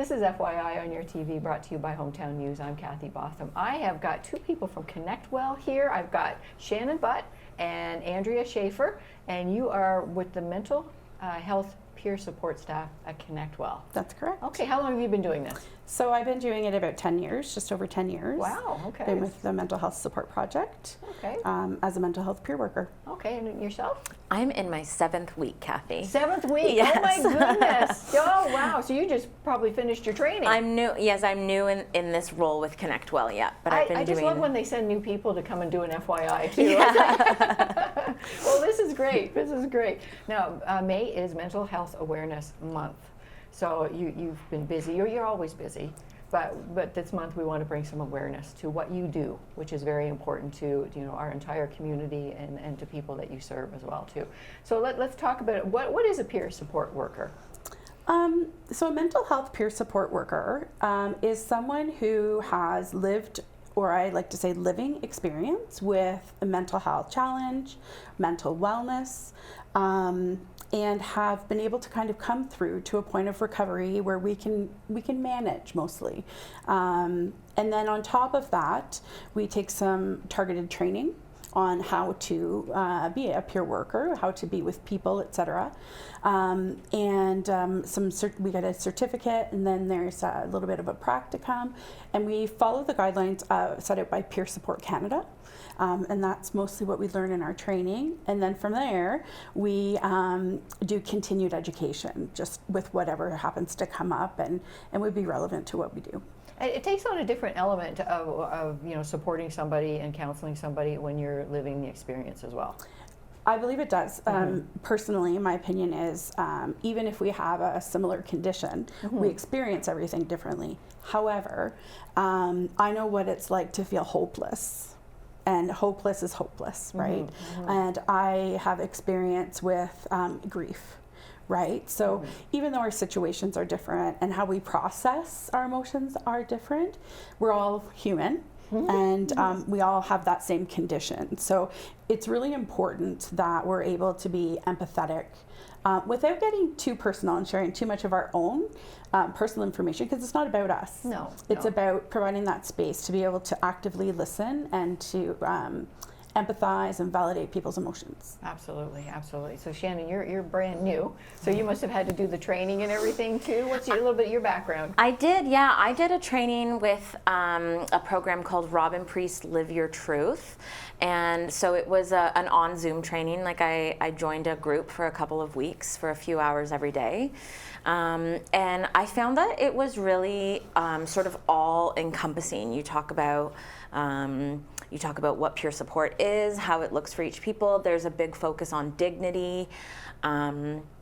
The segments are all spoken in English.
This is FYI on your TV, brought to you by Hometown News. I'm Kathy Botham. I have got two people from ConnectWell here. I've got Shannon Butt and Andrea Schaefer, and you are with the mental health peer support staff at ConnectWell. That's correct. Okay, how long have you been doing this? So I've been doing it about 10 years, just over 10 years. Wow, okay. Been with the Mental Health Support Project Okay. As a mental health peer worker. Okay, and yourself? I'm in my 7th week, Kathy. 7th week? Yes. Oh my goodness. Oh wow, so you just probably finished your training. I'm new, yes, I'm new in this role with ConnectWell, yeah. But I've been I just doing love when they send new people to come and do an FYI too. Yeah. Well, this is great. This is great. Now, May is Mental Health Awareness Month. So you've been busy. You're always busy. But this month we want to bring some awareness to what you do, which is very important to our entire community and to people that you serve as well too. So let's talk about it. What is a peer support worker? So a mental health peer support worker is someone who has lived, or I like to say living experience with a mental health challenge, mental wellness, and have been able to kind of come through to a point of recovery where we can manage mostly. And then on top of that, we take some targeted training on how to be a peer worker, how to be with people, etc. We get a certificate, and then there's a little bit of a practicum, and we follow the guidelines set out by Peer Support Canada. And that's mostly what we learn in our training. And then from there, we do continued education, just with whatever happens to come up and would be relevant to what we do. It takes on a different element of supporting somebody and counseling somebody when you're living the experience as well. I believe it does. Personally, my opinion is even if we have a similar condition, we experience everything differently. However, I know what it's like to feel hopeless. And hopeless is hopeless, right? And I have experience with grief, right? So even though our situations are different and how we process our emotions are different, we're all human. And we all have that same condition. So it's really important that we're able to be empathetic without getting too personal and sharing too much of our own personal information, because it's not about us. No. It's about providing that space to be able to actively listen and to empathize and validate people's emotions. Absolutely, absolutely. So Shannon, you're brand new, so you must have had to do the training and everything too. What's a little bit of your background? I did, yeah. I did a training with a program called Robin Priest Live Your Truth. And so it was an on Zoom training. Like I joined a group for a couple of weeks for a few hours every day. And I found that it was really sort of all encompassing. You talk about what peer support is, how it looks for each people. There's a big focus on dignity.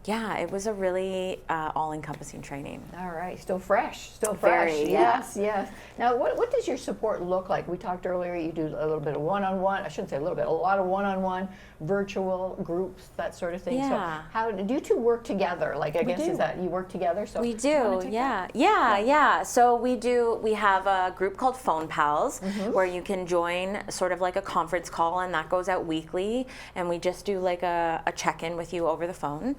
Yeah, it was a really all-encompassing training. All right, still fresh. Very, yes, yes. Now, what does your support look like? We talked earlier, you do a little bit of one-on-one, I shouldn't say a little bit, a lot of one-on-one, virtual groups, that sort of thing. Yeah. So how do you two work together? Like, I guess, is that you work together? So we do, yeah. So we have a group called Phone Pals, where you can join sort of like a conference call, and that goes out weekly, and we just do like a check-in with you over the phone.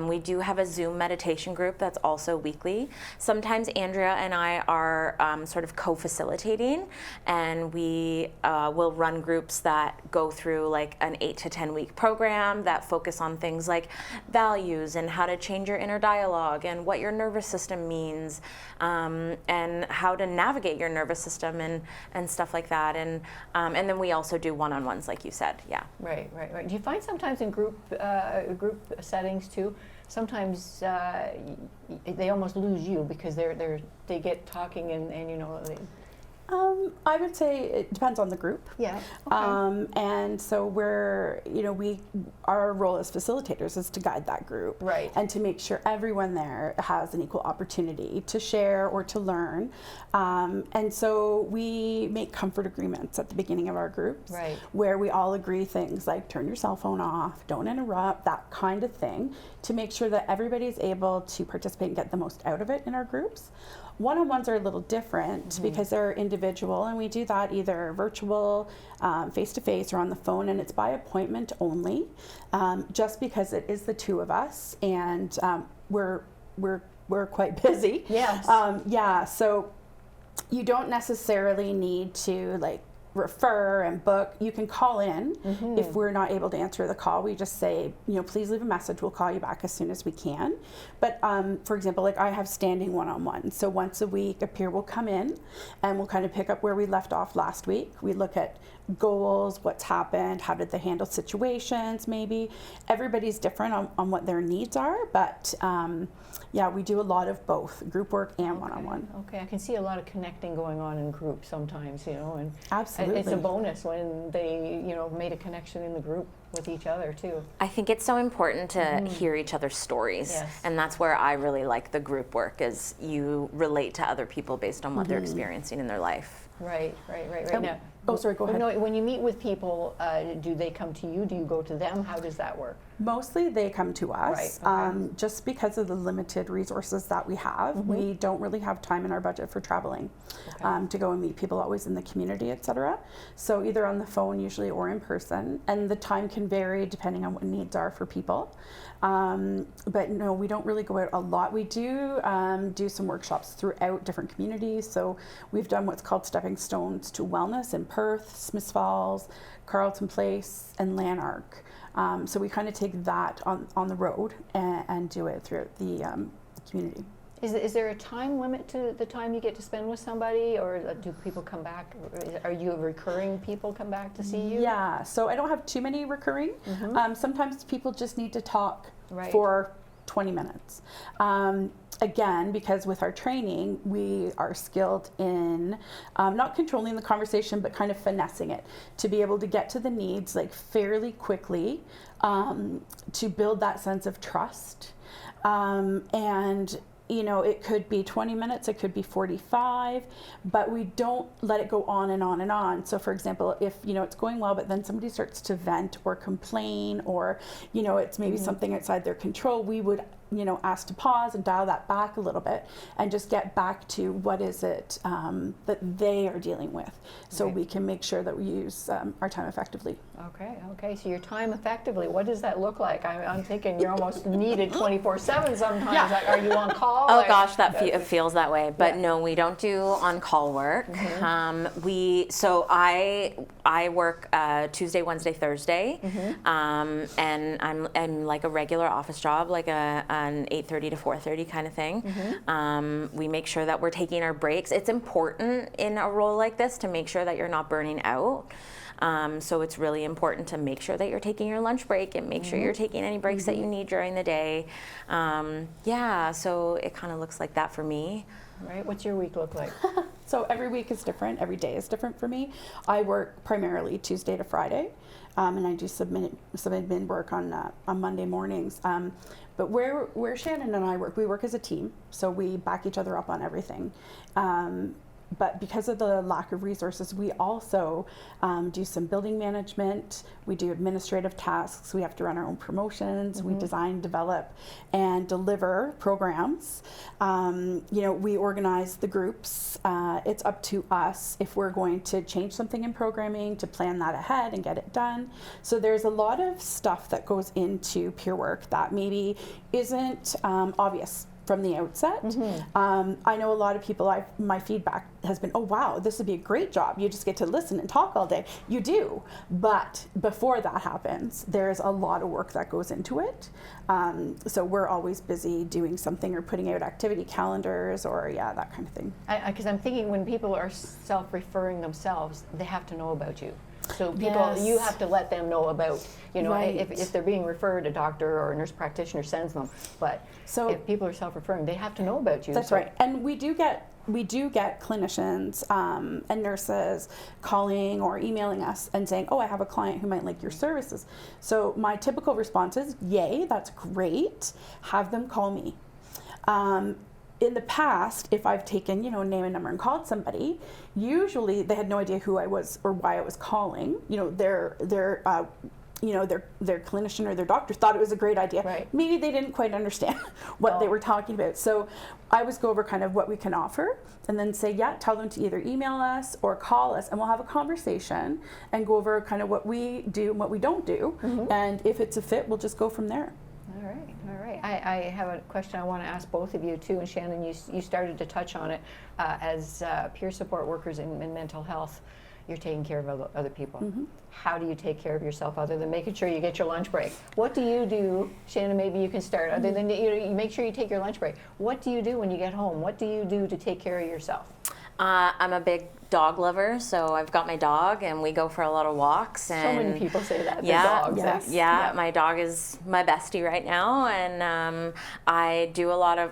We do have a Zoom meditation group that's also weekly. Sometimes Andrea and I are sort of co-facilitating, and we will run groups that go through like an 8 to 10 week program that focus on things like values and how to change your inner dialogue and what your nervous system means, and how to navigate your nervous system and stuff like that. And then we also do one-on-ones, like you said. Yeah. Right. Do you find sometimes in group settings too, sometimes they almost lose you because they get talking and you know. I would say it depends on the group. Yeah. Okay. And so our role as facilitators is to guide that group. Right. And to make sure everyone there has an equal opportunity to share or to learn. And so we make comfort agreements at the beginning of our groups. Right. Where we all agree things like turn your cell phone off, don't interrupt, that kind of thing, to make sure that everybody's able to participate and get the most out of it in our groups. One-on-ones are a little different because they're individual, and we do that either virtual, face-to-face, or on the phone, and it's by appointment only, just because it is the two of us, and we're we're quite busy. Yes. Yeah, so you don't necessarily need to like refer and book. You can call in. If we're not able to answer the call, we just say, please leave a message. We'll call you back as soon as we can. But for example, like I have standing one-on-one. So once a week, a peer will come in and we'll kind of pick up where we left off last week. We look at goals, what's happened, how did they handle situations, maybe. Everybody's different on what their needs are, but yeah, we do a lot of both group work and one-on-one. Okay, I can see a lot of connecting going on in groups sometimes, and Absolutely. it's a bonus when they, made a connection in the group with each other too. I think it's so important to hear each other's stories. Yes. And that's where I really like the group work, is you relate to other people based on what they're experiencing in their life. Right. Now, Oh, sorry, go ahead. No, when you meet with people, do they come to you? Do you go to them? How does that work? Mostly they come to us. Right, okay. Just because of the limited resources that we have. We don't really have time in our budget for traveling to go and meet people always in the community, etc. So either on the phone usually or in person, and the time can vary depending on what needs are for people. But no, we don't really go out a lot. We do do some workshops throughout different communities. So we've done what's called Stepping Stones to Wellness in Perth, Smiths Falls, Carleton Place, and Lanark. So we kind of take that on the road and do it throughout the community. Is there a time limit to the time you get to spend with somebody, or do people come back? Are you a recurring people come back to see you? Yeah, so I don't have too many recurring. Sometimes people just need to talk Right. for 20 minutes. Again, because with our training, we are skilled in not controlling the conversation, but kind of finessing it to be able to get to the needs like fairly quickly, to build that sense of trust. And it could be 20 minutes, it could be 45, but we don't let it go on and on and on. So for example, if, it's going well, but then somebody starts to vent or complain, or, it's maybe something outside their control, we would, ask to pause and dial that back a little bit and just get back to what is it that they are dealing with. So Right. we can make sure that we use our time effectively. Okay. So your time effectively, what does that look like? I'm thinking you're almost needed 24/7 sometimes. Yeah. Like, are you on call? Oh Like, gosh, it feels that way. But Yeah. no, we don't do on-call work. So I work Tuesday, Wednesday, Thursday, and I'm like a regular office job, like an 8:30 to 4:30 kind of thing. We make sure that we're taking our breaks. It's important in a role like this to make sure that you're not burning out. So it's really important to make sure that you're taking your lunch break and make sure you're taking any breaks that you need during the day. So it kind of looks like that for me. Right. What's your week look like? So every week is different. Every day is different for me. I work primarily Tuesday to Friday, and I do submit work on Monday mornings. But where Shannon and I work, we work as a team, so we back each other up on everything. But because of the lack of resources, we also do some building management. We do administrative tasks. We have to run our own promotions. We design, develop, and deliver programs. We organize the groups. It's up to us if we're going to change something in programming to plan that ahead and get it done. So there's a lot of stuff that goes into peer work that maybe isn't obvious from the outset. I know a lot of people, my feedback has been, oh wow, this would be a great job. You just get to listen and talk all day. You do, but before that happens, there's a lot of work that goes into it. So we're always busy doing something or putting out activity calendars or that kind of thing. Because I'm thinking when people are self-referring themselves, they have to know about you. So people, Yes. you have to let them know about, Right. if they're being referred, a doctor or a nurse practitioner sends them. But So- if people are self-referring, they have to know about you. That's So- right. And we do get clinicians and nurses calling or emailing us and saying, oh, I have a client who might like your services. So my typical response is, yay, that's great. Have them call me. In the past, if I've taken, name and number and called somebody, usually they had no idea who I was or why I was calling. Their clinician or their doctor thought it was a great idea. Right. Maybe they didn't quite understand what they were talking about. So I always go over kind of what we can offer and then say, tell them to either email us or call us, and we'll have a conversation and go over kind of what we do and what we don't do. And if it's a fit, we'll just go from there. All right. I have a question I want to ask both of you too, and Shannon, you started to touch on it. As peer support workers in mental health, you're taking care of other people. How do you take care of yourself other than making sure you get your lunch break? What do you do, Shannon, maybe you can start, other than you make sure you take your lunch break. What do you do when you get home? What do you do to take care of yourself? I'm a big dog lover, so I've got my dog, and we go for a lot of walks. And So many people say that. Yeah, their dogs. yes. yeah. My dog is my bestie right now, and I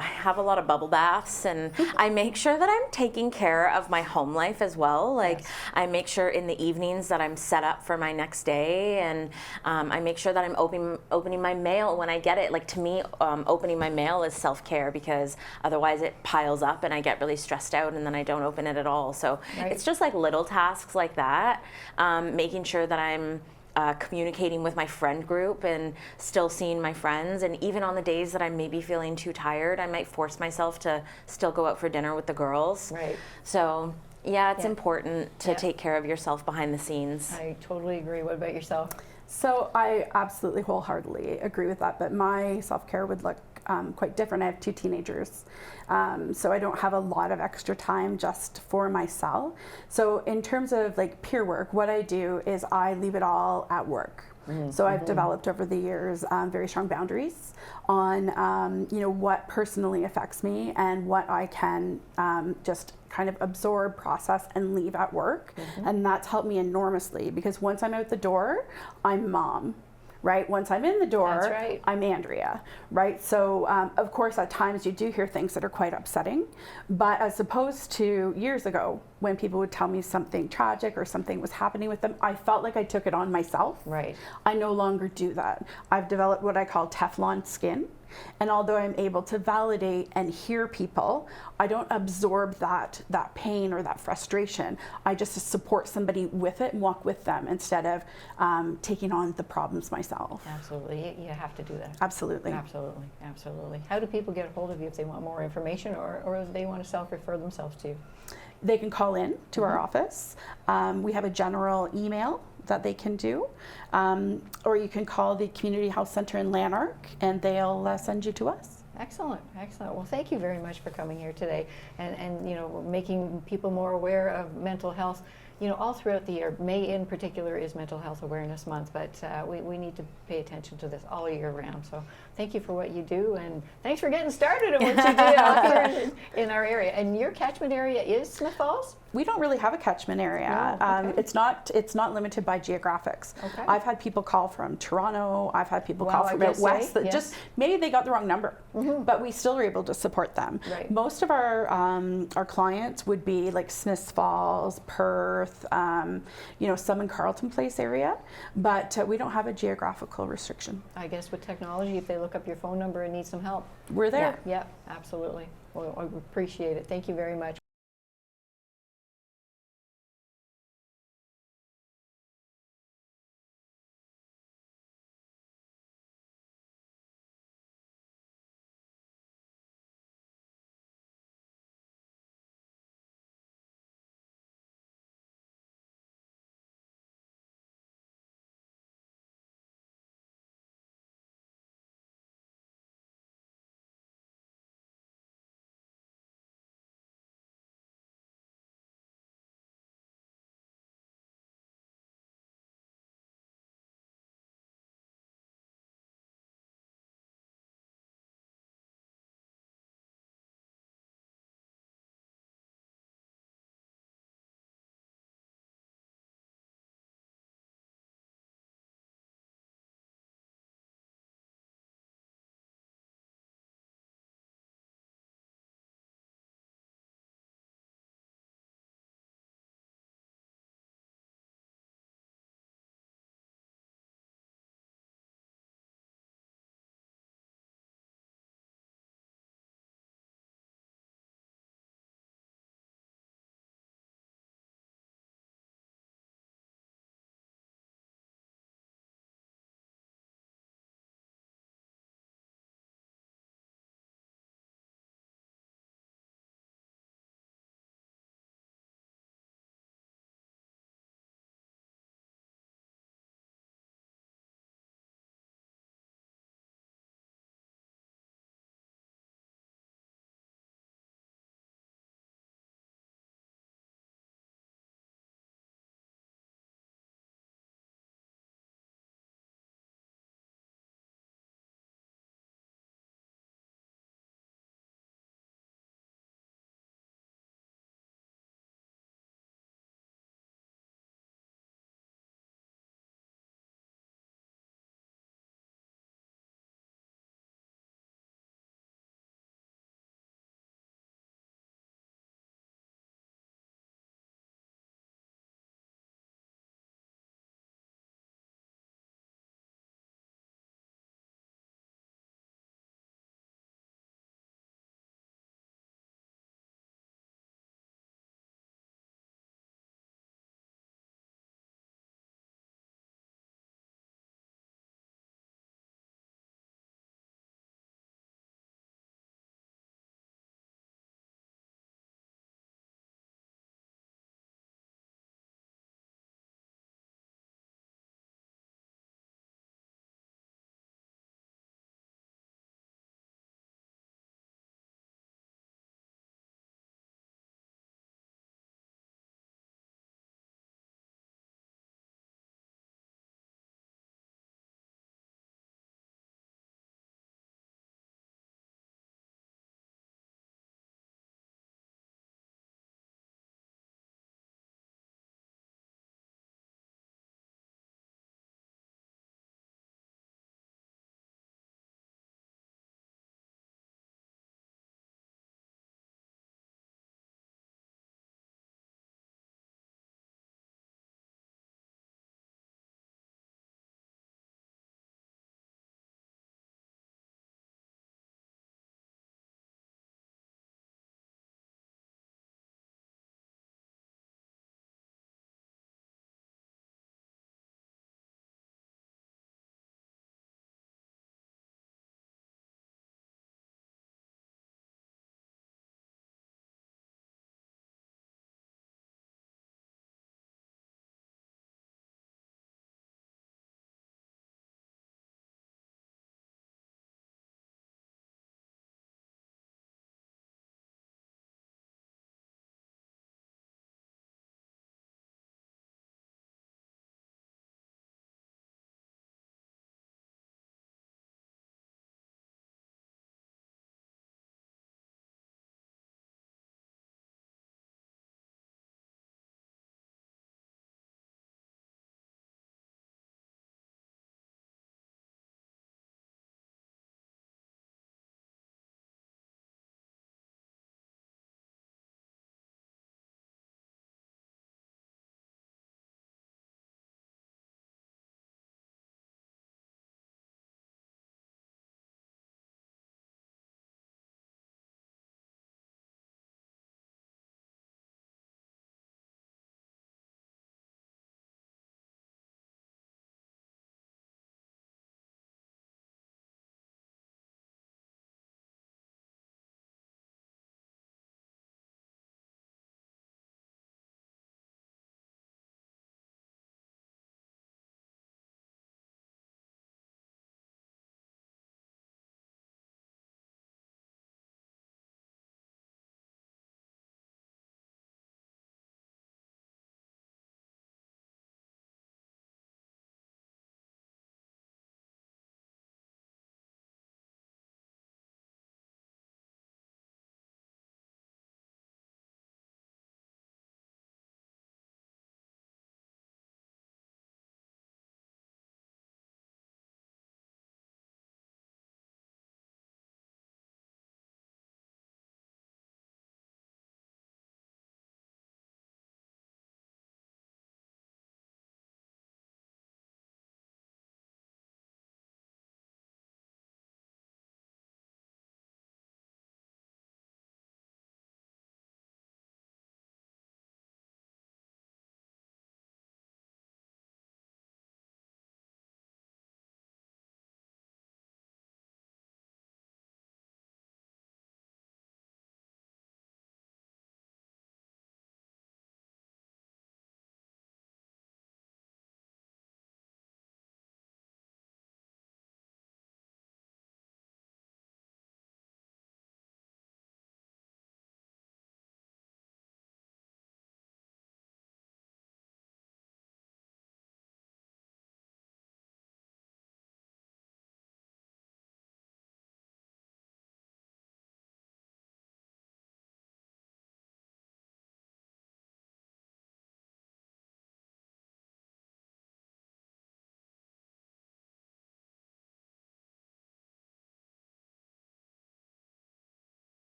have a lot of bubble baths, and I make sure that I'm taking care of my home life as well. Like I make sure in the evenings that I'm set up for my next day, and I make sure that I'm opening my mail when I get it. Like to me, opening my mail is self-care, because otherwise it piles up and I get really stressed out, and then I don't open it at all. So it's just like little tasks like that, making sure that I'm communicating with my friend group and still seeing my friends. And even on the days that I'm maybe feeling too tired, I might force myself to still go out for dinner with the girls. Right. So yeah, it's important to take care of yourself behind the scenes. I totally agree. What about yourself? So I absolutely wholeheartedly agree with that, but my self-care would look quite different. I have 2 teenagers, so I don't have a lot of extra time just for myself. So in terms of like peer work, what I do is I leave it all at work. So I've developed over the years very strong boundaries on what personally affects me and what I can just kind of absorb, process, and leave at work. And that's helped me enormously, because once I'm out the door, I'm mom. Right? Once I'm in the door, That's right. I'm Andrea, right? So, of course, at times you do hear things that are quite upsetting, but as opposed to years ago, when people would tell me something tragic or something was happening with them, I felt like I took it on myself. Right. I no longer do that. I've developed what I call Teflon skin. And although I'm able to validate and hear people, I don't absorb that pain or that frustration. I just support somebody with it and walk with them instead of taking on the problems myself. Absolutely. You have to do that. Absolutely. Absolutely. Absolutely. How do people get a hold of you if they want more information, or if they want to self-refer themselves to you? They can call in to our office. We have a general email that they can do, or you can call the Community Health Center in Lanark, and they'll send you to us. Excellent, excellent. Well, thank you very much for coming here today, and making people more aware of mental health. All throughout the year. May in particular is Mental Health Awareness Month, but we need to pay attention to this all year round. So thank you for what you do, and thanks for getting started at what you do out here in our area. And your catchment area is Smith Falls? We don't really have a catchment area. No, okay. It's not limited by geographics. Okay. I've had people call from Toronto. I've had people call from out west that just maybe they got the wrong number, but we still are able to support them. Right. Most of our clients would be like Smith Falls, Perth, some in Carleton Place area, but we don't have a geographical restriction. I guess with technology, if they look up your phone number and need some help. We're there. Yeah, absolutely. Well, I appreciate it. Thank you very much.